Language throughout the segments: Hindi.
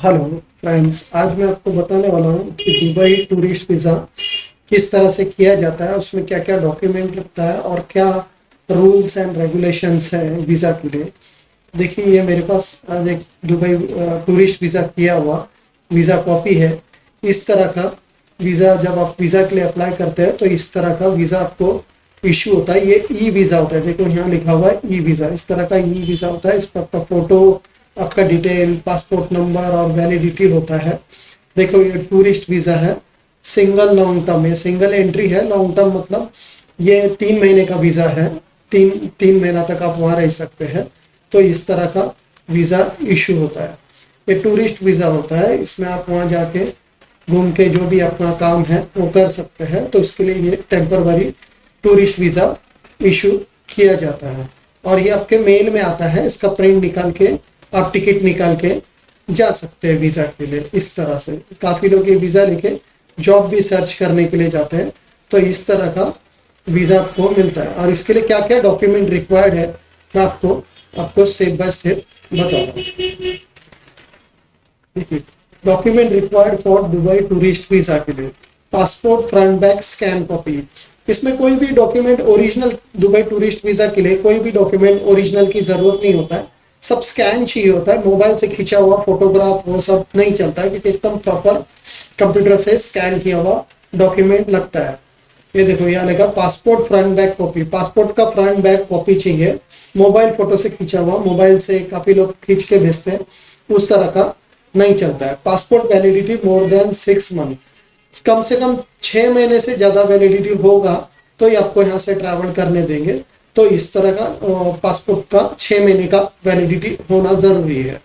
हेलो फ्रेंड्स, आज मैं आपको बताने वाला हूँ कि दुबई टूरिस्ट वीज़ा किस तरह से किया जाता है, उसमें क्या क्या डॉक्यूमेंट लगता है और क्या रूल्स एंड रेगुलेशंस हैं वीज़ा के लिए। देखिए, ये मेरे पास आज एक दुबई टूरिस्ट वीज़ा किया हुआ वीज़ा कॉपी है। इस तरह का वीज़ा जब आप वीज़ा के लिए अप्लाई करते हैं तो इस तरह का वीज़ा आपको इशू होता है। ये ई वीज़ा होता है। देखो, यहाँ लिखा हुआ है ई वीज़ा। इस तरह का ई वीज़ा होता है। इस पर आपका फ़ोटो, आपका डिटेल, पासपोर्ट नंबर और वैलिडिटी होता है। देखो, ये टूरिस्ट वीज़ा है, सिंगल लॉन्ग टर्म। ये सिंगल एंट्री है। लॉन्ग टर्म मतलब ये 3 महीने का वीज़ा है। तीन तीन महीना तक आप वहाँ रह सकते हैं। तो इस तरह का वीज़ा इशू होता है। ये टूरिस्ट वीज़ा होता है। इसमें आप वहाँ जाके घूम के जो भी अपना काम है वो कर सकते हैं। तो इसके लिए ये टेम्परवरी टूरिस्ट वीज़ा इशू किया जाता है और ये आपके मेल में आता है। इसका प्रिंट निकाल के आप टिकट निकाल के जा सकते हैं वीज़ा के लिए। इस तरह से काफ़ी लोग ये वीज़ा लेके जॉब भी सर्च करने के लिए जाते हैं। तो इस तरह का वीज़ा आपको मिलता है। और इसके लिए क्या क्या डॉक्यूमेंट रिक्वायर्ड है, मैं आपको स्टेप बाय स्टेप बता रहा हूँ। देखिए, document required for Dubai tourist visa के लिए passport front back scan copy. इसमें कोई भी document original, Dubai tourist visa के लिए कोई भी डॉक्यूमेंट ओरिजिनल की ज़रूरत नहीं होता है। सब स्कैन चाहिए होता है। मोबाइल से खींचा हुआ फोटोग्राफ वो सब नहीं चलता है, क्योंकि एकदम प्रॉपर कंप्यूटर से स्कैन किया हुआ डॉक्यूमेंट लगता है। ये देखो, यहाँ लगा passport front back copy. Passport का फ्रंट बैक कॉपी चाहिए। मोबाइल फोटो से खींचा हुआ, मोबाइल से काफ़ी लोग खींच के भेजते हैं, उस तरह का नहीं चलता है। Passport validity more than 6 month, कम से कम 6 महीने से ज़्यादा वैलिडिटी होगा तो ये आपको यहाँ से ट्रैवल करने देंगे। तो इस तरह का पासपोर्ट का 6 महीने का वैलिडिटी होना ज़रूरी है।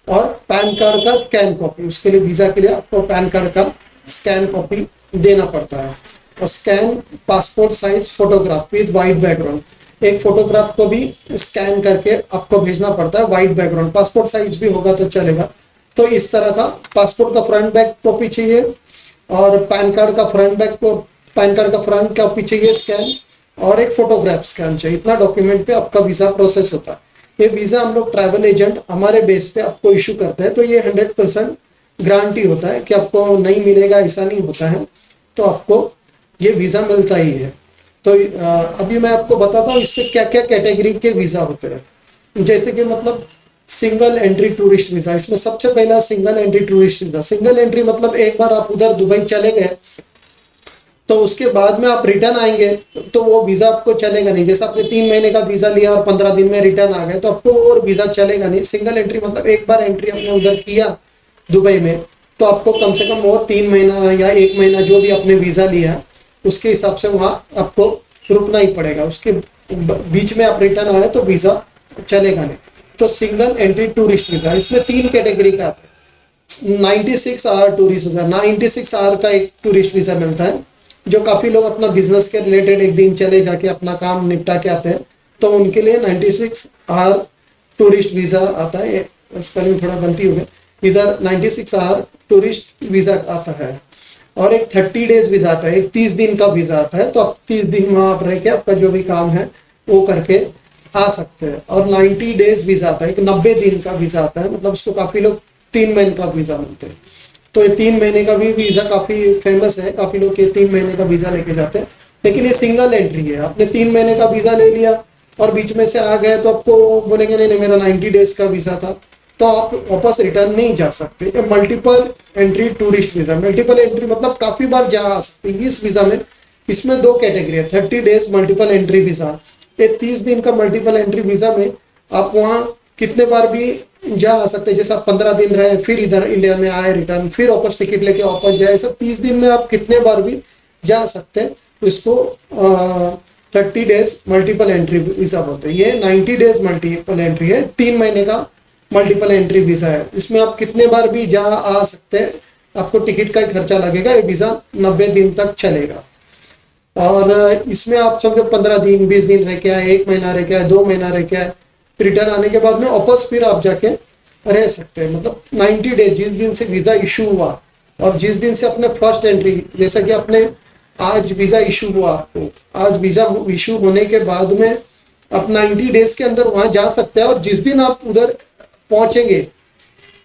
और पैन कार्ड का स्कैन कॉपी, उसके लिए वीज़ा के लिए आपको पैन कार्ड का स्कैन कॉपी देना पड़ता है। और scan passport size photograph with white background, एक फोटोग्राफ को भी स्कैन करके आपको भेजना पड़ता है। वाइट बैकग्राउंड, पासपोर्ट साइज भी होगा तो चलेगा। तो इस तरह का पासपोर्ट का फ्रंट बैक कॉपी चाहिए और पैन कार्ड का फ्रंट कॉपी चाहिए स्कैन, और एक फोटोग्राफ स्कैन चाहिए। इतना डॉक्यूमेंट पे आपका वीज़ा प्रोसेस होता है। ये वीज़ा हम लोग ट्रैवल एजेंट हमारे बेस पे आपको इशू करते हैं। तो ये 100% गारंटी होता है कि आपको नहीं मिलेगा, ऐसा नहीं होता है। तो आपको ये वीज़ा मिलता ही है। तो अभी मैं आपको बताता हूँ इसमें क्या क्या कैटेगरी के वीज़ा होते हैं। जैसे कि मतलब सिंगल एंट्री टूरिस्ट वीज़ा, इसमें सबसे पहला single entry tourist visa. Single entry मतलब एक बार आप उधर दुबई चले गए तो उसके बाद में आप रिटर्न आएंगे तो वो वीज़ा आपको चलेगा नहीं। जैसे आपने 3 महीने का वीज़ा लिया और 15 दिन में रिटर्न आ गए तो आपको और वीज़ा चलेगा नहीं। सिंगल एंट्री मतलब एक बार एंट्री आपने उधर किया दुबई में तो आपको कम से कम वो 3 महीना या 1 महीना जो भी आपने वीज़ा लिया उसके हिसाब से वहाँ आपको रुकना ही पड़ेगा। उसके बीच में आप रिटर्न आए तो वीज़ा चलेगा नहीं। तो सिंगल एंट्री टूरिस्ट वीज़ा, इसमें 3 कैटेगरी का आता है। 96 आवर टूरिस्ट वीज़ा, 96 आवर का एक टूरिस्ट वीज़ा मिलता है। जो काफ़ी लोग अपना बिजनेस के रिलेटेड एक दिन चले जाके अपना काम निपटा के आते हैं तो उनके लिए 96 आवर टूरिस्ट वीज़ा आता है। स्पेलिंग थोड़ा गलती हो गई, इधर 96 आवर टूरिस्ट वीज़ा आता है। और एक 30 डेज वीज़ा आता है, एक 30 दिन का वीज़ा आता है। तो आप 30 दिन वहाँ आप रह के आपका जो भी काम है वो करके आ सकते हैं। और 90 डेज वीज़ा आता है, एक 90 दिन का वीज़ा आता है। मतलब उसको काफ़ी लोग 3 महीने का वीज़ा मिलते हैं। तो ये 3 महीने का भी वीज़ा काफ़ी फेमस है। काफ़ी लोग ये 3 महीने का वीज़ा लेके जाते हैं। लेकिन ये सिंगल एंट्री है। आपने 3 महीने का वीज़ा ले लिया और बीच में से आ गए तो आपको बोलेंगे नहीं नहीं मेरा 90 डेज का वीज़ा था, तो आप वापस रिटर्न नहीं जा सकते। ये multiple entry tourist visa, multiple entry मतलब काफ़ी बार जा सकते इस वीज़ा में। इसमें 2 कैटेगरी है, 30 डेज मल्टीपल एंट्री वीज़ा। ये 30 दिन का मल्टीपल एंट्री वीज़ा में आप वहाँ कितने बार भी जा आ सकते हैं। जैसे आप 15 दिन रहे, फिर इधर इंडिया में आए रिटर्न, फिर वापस टिकट लेके वापस जाए, ऐसा 30 दिन में आप कितने बार भी जा सकते हैं। इसको 30 डेज मल्टीपल एंट्री वीज़ा बोलते हैं। ये 90 डेज मल्टीपल एंट्री है, 3 महीने का मल्टीपल एंट्री वीज़ा है। इसमें आप कितने बार भी जा आ सकते हैं, आपको टिकट का खर्चा लगेगा। ये वीज़ा 90 दिन तक चलेगा। और इसमें आप समझो 15 दिन 20 दिन रह के आए, 1 महीना रह के आए, 2 महीना रह के आए, रिटर्न आने के बाद में वापस फिर आप जाके रह सकते हैं। मतलब 90 डेज जिस दिन से वीज़ा इशू हुआ और जिस दिन से अपने फर्स्ट एंट्री, जैसा कि अपने आज वीज़ा इशू हुआ, आपको आज वीज़ा इशू होने के बाद में आप 90 डेज के अंदर वहाँ जा सकते हैं। और जिस दिन आप उधर पहुँचेंगे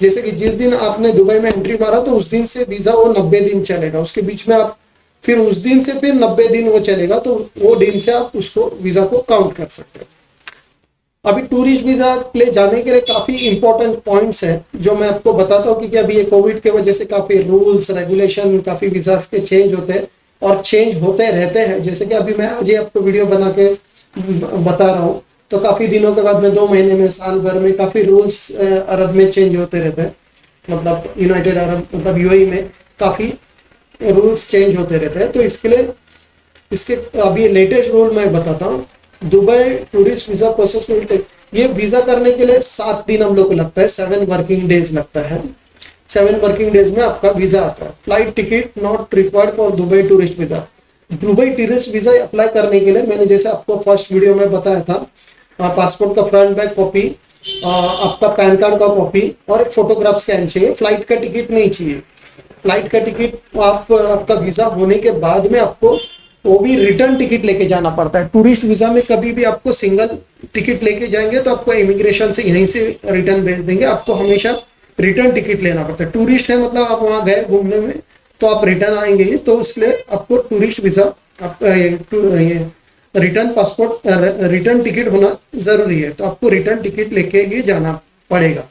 जैसे कि जिस दिन आपने दुबई में एंट्री मारा तो उस दिन से वीजा वो 90 दिन चलेगा, उसके बीच में आप फिर उस दिन से फिर 90 दिन वो चलेगा, तो वो दिन से आप उसको वीजा को काउंट कर सकते हैं। अभी टूरिस्ट वीजा के लिए जाने के लिए काफी इंपॉर्टेंट पॉइंट्स हैं जो मैं आपको बताता हूँ, क्योंकि अभी ये कोविड की वजह से काफी रूल्स रेगुलेशन काफी वीजा के चेंज होते हैं और चेंज होते रहते हैं। जैसे कि अभी मैं आज ही आपको वीडियो बना के बता रहा हूँ, तो काफी दिनों के बाद में 2 महीने में साल भर में काफी रूल्स अरब में चेंज होते रहते हैं, मतलब यूनाइटेड अरब मतलब यूएई में काफी रूल्स चेंज होते रहते हैं। तो इसके लिए इसके अभी लेटेस्ट रूल मैं बताता हूँ। दुबई टूरिस्ट वीजा प्रोसेस में ये वीजा करने के लिए 7 दिन हम लोग को लगता है, 7 वर्किंग डेज लगता है। 7 वर्किंग डेज में आपका वीजा आता है। Flight ticket not required for Dubai tourist visa. Dubai tourist visa apply करने के लिए मैंने जैसे आपको फर्स्ट वीडियो में बताया था, पासपोर्ट का फ्रंट बैक कॉपी, आपका पैन कार्ड का कॉपी और एक फोटोग्राफ स्कैन चाहिए। फ्लाइट का टिकट नहीं चाहिए। फ्लाइट का टिकट आपका वीजा होने के बाद में आपको वो भी रिटर्न टिकट लेके जाना पड़ता है। टूरिस्ट वीजा में कभी भी आपको सिंगल टिकट लेके जाएंगे तो आपको इमिग्रेशन से यहीं से रिटर्न भेज देंगे, आपको हमेशा रिटर्न टिकट लेना पड़ता है। टूरिस्ट है मतलब आप वहां गए घूमने में तो आप रिटर्न आएंगे, तो इसलिए आपको टूरिस्ट वीजा ये रिटर्न पासपोर्ट रिटर्न टिकट होना जरूरी है, तो आपको रिटर्न टिकट लेके ही जाना पड़ेगा।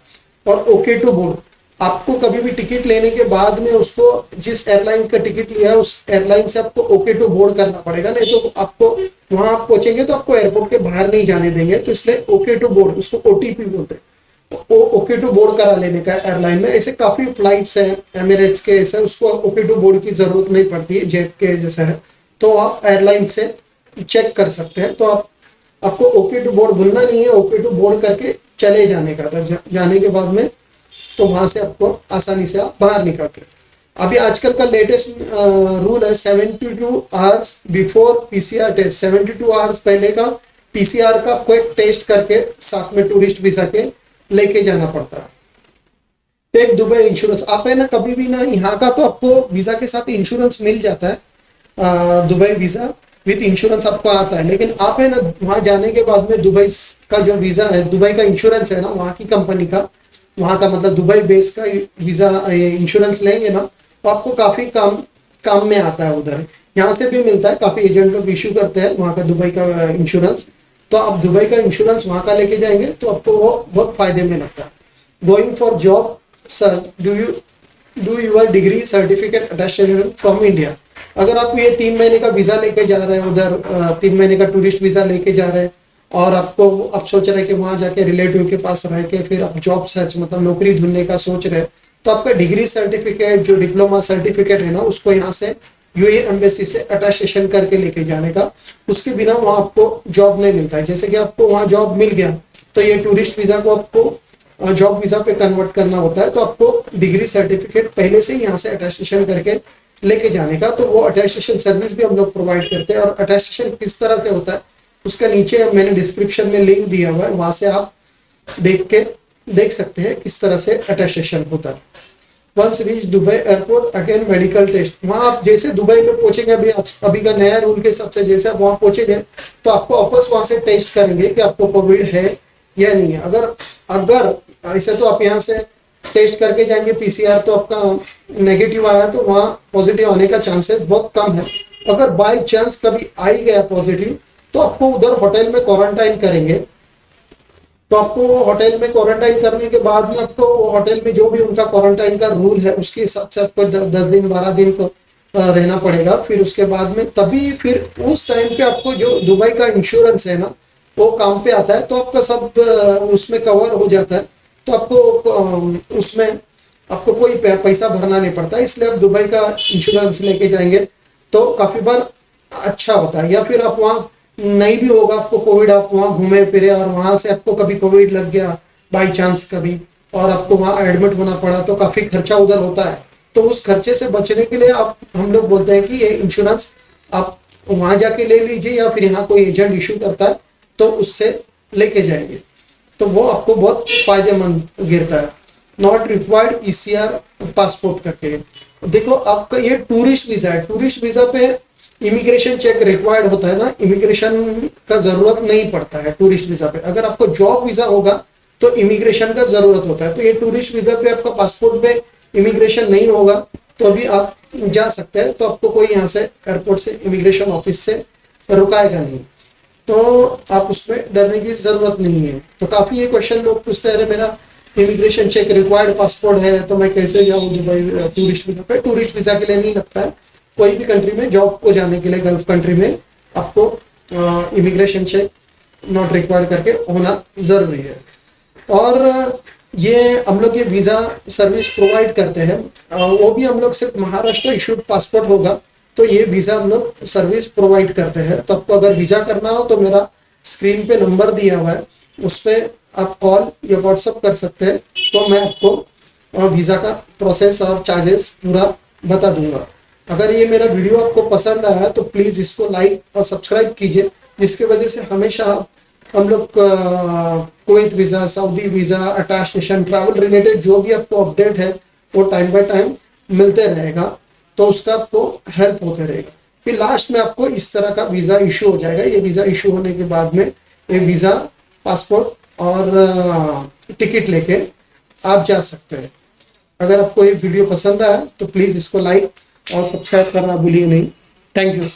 और ओके टू बोर्ड, आपको कभी भी टिकट लेने के बाद में उसको जिस एयरलाइन का टिकट लिया है उस एयरलाइन से आपको ओके टू बोर्ड करना पड़ेगा, नहीं तो आपको वहां आप पहुंचेंगे तो आपको एयरपोर्ट के बाहर नहीं जाने देंगे। तो इसलिए ओके टू बोर्ड, उसको ओटीपी बोलते हैं, ओके टू बोर्ड करा लेने का एयरलाइन में। ऐसे काफी फ्लाइट्स हैं एमिरेट्स के, ऐसे उसको ओके टू बोर्ड की जरूरत नहीं पड़ती है, जेट के जैसा है, तो आप एयरलाइन से चेक कर सकते हैं। तो आपको ओके टू बोर्ड भूलना नहीं है, ओके टू बोर्ड करके चले जाने का। तो जाने के बाद में तो वहां से आपको आसानी से आप बाहर निकलते हैं। अभी आजकल का लेटेस्ट रूल है 72 hours before PCR test. 72 hours पहले का पीसीआर का आपको एक टेस्ट करके साथ में टूरिस्ट वीजा के लेके जाना पड़ता है। टेक दुबई इंश्योरेंस, आप है ना कभी भी ना यहाँ का तो आपको वीजा के साथ इंश्योरेंस मिल जाता है, दुबई वीजा विद इंश्योरेंस आपको आता है, लेकिन आप है ना वहां जाने के बाद में दुबई का जो वीजा है, दुबई का इंश्योरेंस है ना वहाँ की कंपनी का, वहां का मतलब दुबई बेस का वीजा इंश्योरेंस लेंगे ना तो आपको काफी काम में आता है। उधर यहाँ से भी मिलता है, काफी एजेंट लोग इश्यू करते हैं वहां का दुबई का इंश्योरेंस। तो आप दुबई का इंश्योरेंस वहां का लेके जाएंगे तो आपको वो बहुत फायदे में लगता है। Going for job sir, do your degree certificate attestation from India. अगर आप ये 3 महीने का वीजा लेके जा रहे हैं उधर, 3 महीने का टूरिस्ट वीजा लेके जा रहे हैं और आपको आप सोच रहे हैं कि वहां जाके रिलेटिव के पास रह के फिर आप जॉब सर्च मतलब नौकरी ढूंढने का सोच रहे हैं, तो आपका डिग्री सर्टिफिकेट जो डिप्लोमा सर्टिफिकेट है ना उसको यहाँ से यूएई एम्बेसी से अटेस्टेशन करके लेके जाने का। उसके बिना वहाँ आपको जॉब नहीं मिलता है। जैसे कि आपको वहाँ जॉब मिल गया तो ये टूरिस्ट वीजा को आपको जॉब वीजा पे कन्वर्ट करना होता है, तो आपको डिग्री सर्टिफिकेट पहले से ही यहाँ से अटेस्टेशन करके लेके जाने का। तो वो अटेस्टेशन सर्विस भी हम लोग प्रोवाइड करते हैं। और अटेस्टेशन किस तरह से होता है उसका नीचे मैंने डिस्क्रिप्शन में लिंक दिया हुआ है, वहां से आप देख सकते हैं किस तरह से अटेस्टेशन होता है। Once reach Dubai airport again medical test, वहां आप जैसे दुबई में पहुंचेंगे, अभी का नया रूल के हिसाब से जैसे आप वहां पहुंचेंगे तो आपको वापस वहां से टेस्ट करेंगे कि आपको कोविड है या नहीं है। अगर ऐसे तो आप यहाँ से टेस्ट करके जाएंगे पीसीआर, तो आपका नेगेटिव आया तो वहाँ पॉजिटिव आने का चांसेस बहुत कम है। अगर बाई चांस कभी आ ही गया पॉजिटिव तो आपको उधर होटल में क्वारंटाइन करेंगे। तो आपको होटल में क्वारंटाइन करने के बाद में आपको होटल में जो भी उनका क्वारंटाइन का रूल है उसके हिसाब से आपको 10 दिन 12 दिन को रहना पड़ेगा। फिर उसके बाद में तभी फिर उस टाइम पे आपको जो दुबई का इंश्योरेंस है ना वो काम पे आता है, तो आपका सब उसमें कवर हो जाता है। तो आपको उसमें आपको कोई पैसा भरना नहीं पड़ता, इसलिए आप दुबई का इंश्योरेंस लेके जाएंगे तो काफी बार अच्छा होता है। या फिर आप वहाँ नहीं भी होगा आपको कोविड, आप वहाँ घूमे फिरे और वहां से आपको कभी कोविड लग गया बाई चांस कभी और आपको वहाँ एडमिट होना पड़ा तो काफी खर्चा उधर होता है। तो उस खर्चे से बचने के लिए हम लोग बोलते हैं कि ये इंश्योरेंस आप वहां जाके ले लीजिए या फिर यहाँ कोई एजेंट इशू करता है तो उससे लेके जाएंगे, तो वो आपको बहुत फायदेमंद गिरता है। नॉट रिक्वायर्ड ईसीआर पासपोर्ट करके, देखो आपका ये टूरिस्ट वीजा है, टूरिस्ट वीजा पे इमिग्रेशन चेक रिक्वायर्ड होता है ना, इमिग्रेशन का जरूरत नहीं पड़ता है टूरिस्ट वीजा पे। अगर आपको जॉब वीजा होगा तो इमिग्रेशन का जरूरत होता है। तो ये टूरिस्ट वीजा पे आपका पासपोर्ट पे इमिग्रेशन नहीं होगा तो अभी आप जा सकते हैं, तो आपको कोई यहाँ से एयरपोर्ट से इमिग्रेशन ऑफिस से रुकाएगा नहीं, तो आप उसमें डरने की जरूरत नहीं है। तो काफी ये क्वेश्चन लोग पूछते हैं, अरे मेरा इमिग्रेशन चेक रिक्वायर्ड पासपोर्ट है तो मैं कैसे जाऊँ दुबई टूरिस्ट वीजा पे? टूरिस्ट वीजा के लिए नहीं लगता है, कोई भी कंट्री में जॉब को जाने के लिए गल्फ कंट्री में आपको इमिग्रेशन चेक नॉट रिक्वायर्ड करके होना जरूरी है। और ये हम लोग ये वीजा सर्विस प्रोवाइड करते हैं, वो भी हम लोग सिर्फ महाराष्ट्र इशूड पासपोर्ट होगा तो ये वीजा हम लोग सर्विस प्रोवाइड करते हैं। तो आपको अगर वीजा करना हो तो मेरा स्क्रीन पे नंबर दिया हुआ है, उस पर आप कॉल या व्हाट्सअप कर सकते हैं, तो मैं आपको वीजा का प्रोसेस और चार्जेस पूरा बता दूंगा। अगर ये मेरा वीडियो आपको पसंद आया तो प्लीज इसको लाइक और सब्सक्राइब कीजिए, जिसकी वजह से हमेशा हम लोग Kuwait visa, Saudi visa, attach nation, travel related जो भी आपको अपडेट है वो टाइम बाय टाइम मिलते रहेगा, तो उसका आपको हेल्प होते रहेगा। फिर लास्ट में आपको इस तरह का वीजा इशू हो जाएगा। ये वीजा इशू होने के बाद में ये वीजा, पासपोर्ट और टिकट लेके आप जा सकते हैं। अगर आपको ये वीडियो पसंद आया तो प्लीज इसको लाइक और सब्सक्राइब करना भूलिए नहीं। Thank you.